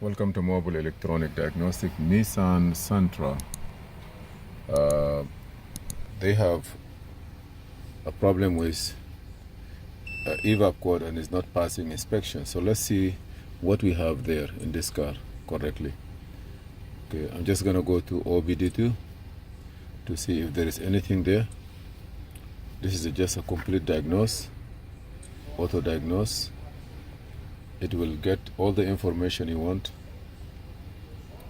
Welcome to Mobile Electronic Diagnostic Nissan Sentra. They have a problem with EVAP code and is not passing inspection. So let's see what we have there in this car correctly. Okay, I'm just gonna go to OBD2 to see if there is anything there. This is just a complete diagnose, auto diagnose. It will get all the information you want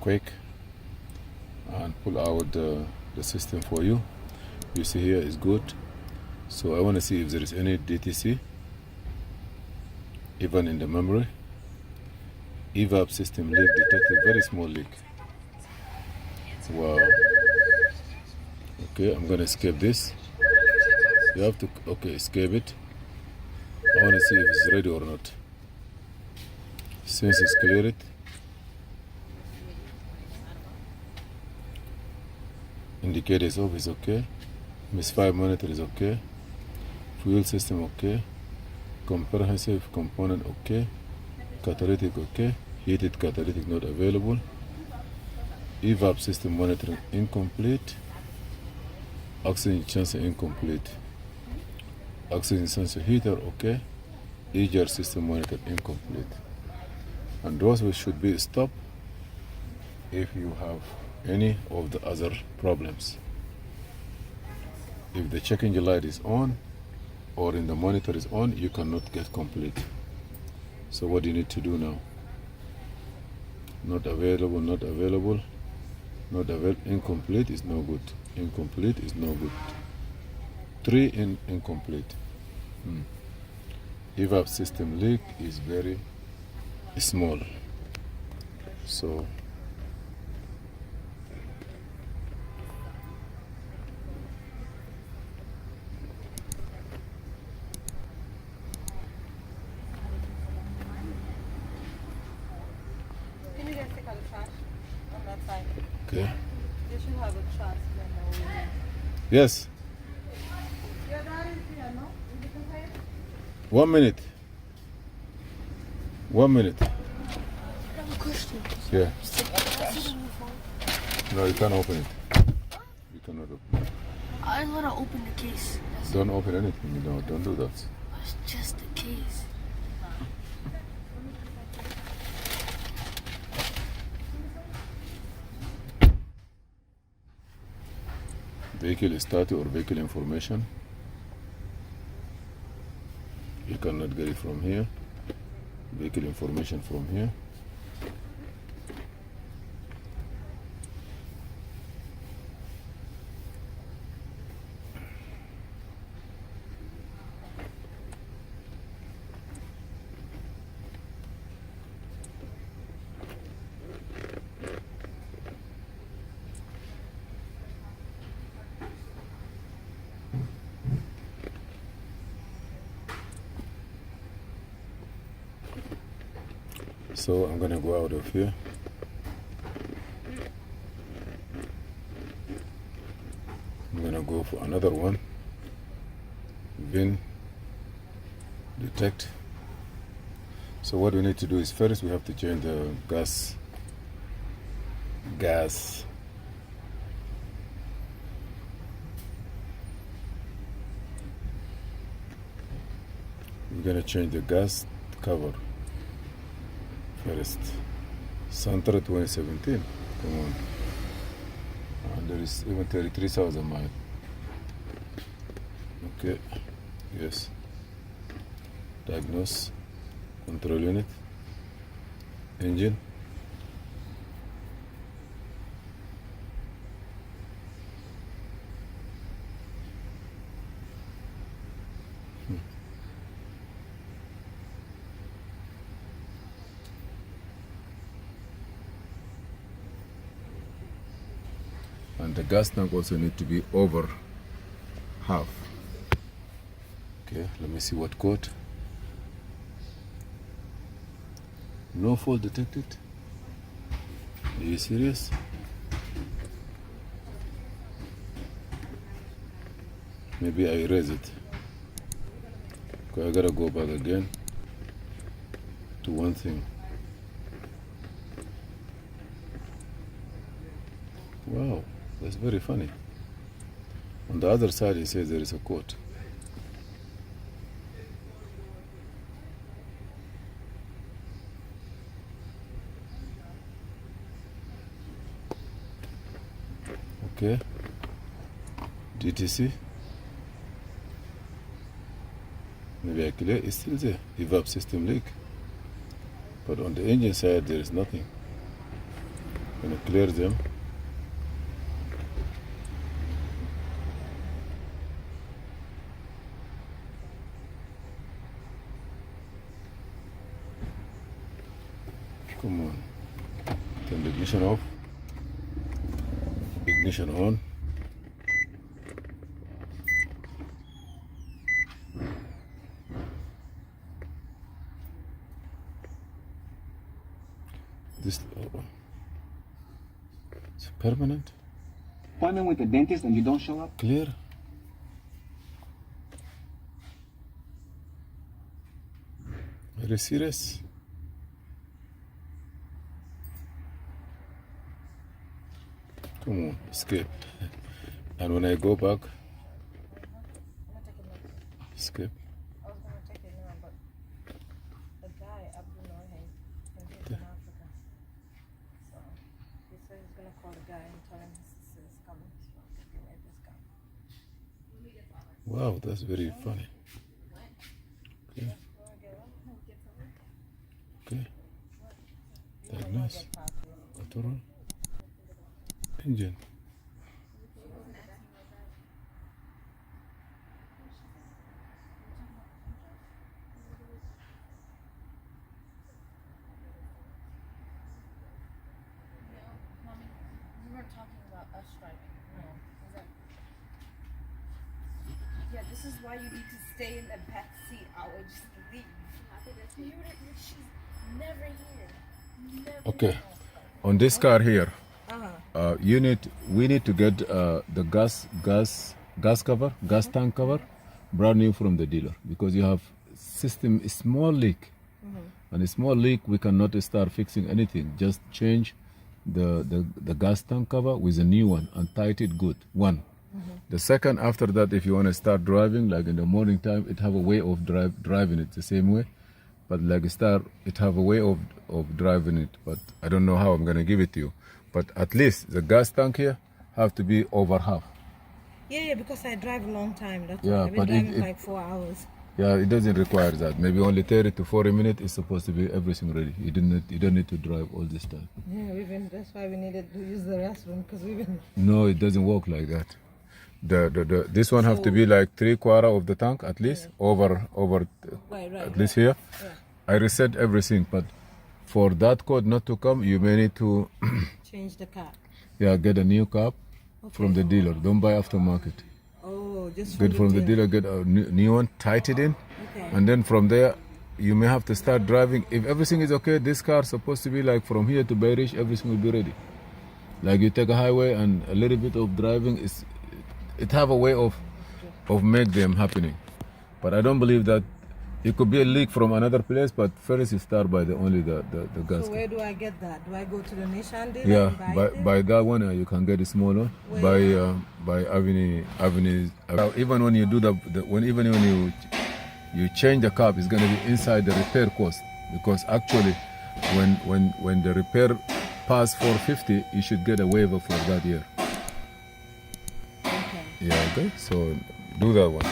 quick and pull out the system for you. You see here is good. So I want to see if there is any DTC even in the memory. EVAP system leak detected, very small leak. Wow. Okay, I'm gonna escape this. You have to, okay, escape it. I want to see if it's ready or not. Since it's cleared, indicator is off, is okay. MS5 monitor is okay. Fuel system okay. Comprehensive component okay. Catalytic okay. Heated catalytic not available. EVAP system monitoring incomplete. Oxygen sensor incomplete. Oxygen sensor heater okay. EGR system monitor incomplete. And those should be stopped if you have any of the other problems. If the check engine light is on or in the monitor is on, you cannot get complete. So what do you need to do now? Not available, not available, not available. Incomplete is no good. Incomplete is no good. 3 incomplete. EVAP system leak is very small. So Can you just take out the trash on that side? okay. You should have a trash. Yes. Your dad is here, no? You can say it? 1 minute. 1 minute. I have a question. Yeah. Is it on your phone? No, you can't open it. You cannot open it. I just want to open the case. Don't open anything. No, don't do that. It's just the case. Vehicle status or vehicle information. You cannot get it from here. Vehicle information from here. So I'm gonna go out of here. I'm gonna go for another one. VIN detect. So what we need to do is first we have to change the gas. We're gonna change the gas cover. First, Sentra 2017. Come on. And there is even 33,000 miles. Okay. Yes. Diagnose. Control unit. Engine. And the gas tank also need to be over half. Okay, let me see what code. No fault detected. Are you serious? Maybe I erase it. Okay, I gotta go back again to one thing. Wow, that's very funny. On the other side, it says there is a quote. Okay. DTC. Maybe I clear. It's still there. EVAP system leak. But on the engine side, there is nothing. I'm gonna clear them. Come on. Turn the ignition off. Ignition on. This it's permanent. Appointment with the dentist and you don't show up? Clear. Are you serious? Come on, escape. And when I go back, escape. I was gonna take it now, but the guy up in Norway, he's in Africa. So he said he's gonna call the guy and tell him his sister is coming. So give me a discount. Wow, that's very funny. Okay. Okay. Diagnose. Auto engine. We weren't talking about us driving. No. Yeah, this is why you need to stay in the back seat. I would just leave. She's never here. Never Okay. here. On this car here, Uh-huh. we need to get the gas cover, gas tank cover, brand new from the dealer, because you have a small leak, and a small leak we cannot start fixing anything. Just change the gas tank cover with a new one and tight it good. One. The second, after that, if you want to start driving, like in the morning time, it have a way of driving it the same way. But like it have a way of driving it. But I don't know how I'm gonna give it to you. But at least the gas tank here have to be over half. Yeah, because I drive a long time. That's Yeah, why I've been but driving it- like 4 hours. Yeah, it doesn't require that. Maybe only 30 to 40 minutes is supposed to be everything ready. You don't need to drive all this time. Yeah, that's why we needed to use the restroom because we've been. No, it doesn't work like that. This one have to be like 3/4 of the tank at least, over Right. at least here. Yeah. I reset everything, but for that code not to come, you may need to Change the car. get a new cap from the dealer. Don't buy aftermarket. Oh, just Get from the dealer, get a new one, tight it in, Okay. and then from there you may have to start driving. If everything is okay, this car is supposed to be like from here to Beirish, everything will be ready. Like you take a highway and a little bit of driving it have a way of make them happening. But I don't believe that it could be a leak from another place, but first you start by the gas. So where do I get that? Do I go to the Nissan dealer? Yeah, and buy it? by that one you can get a small one. By Avenue. Even when you do even when you change the cap, it's gonna be inside the repair cost, because actually when the repair pass 450, you should get a waiver for that year. Okay. Yeah, okay. So do that one.